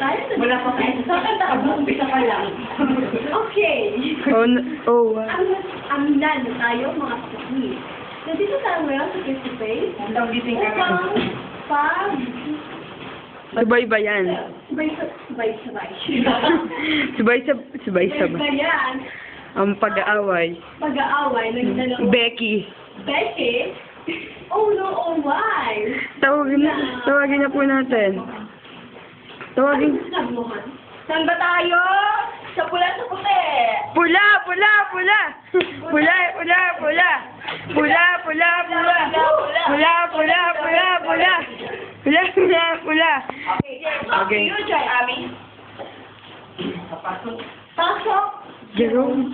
tayo. Wala pa tayo. Kakanta ka ba? Umpisa pa lang. Okay. Oh. Aminan na tayo, mga kapatid. Nandito tayo ngayon sa face-to-face. Ang tawag dito yung Upang Subaybayan. sabay-sabay. Subaysab. Bayan. Ang pag-aaway. Pag-aaway ng dalawang Becky. Becky. Oh no, oh why? Tawagin na po natin. Tawagin. Ano sabi mo, Han? Saan ba tayo? Sa pula sa puti. Pula! Pula! Pula! Pula! Pula! Pula! Pula! Pula! Pula! Pula! Pula! Pula! Pula! Pula! Pula! Pula! Okay. You try, Ami. Pasok. Jerome.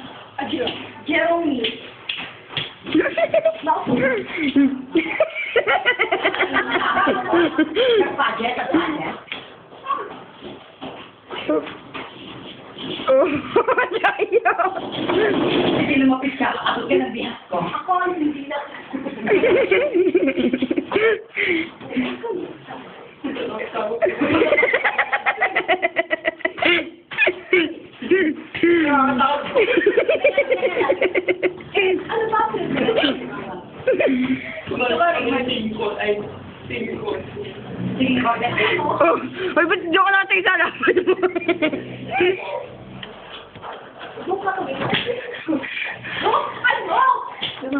Jerome. Paget at paget. Oh, tayo. Hindi lumapit ka. Ako ka ng bihas ko. Ako ang hindi na. Ano ba? Oh, ay, ba't diyo ka natin sa laban mo? Mukha kami. Oh, ano? Ano?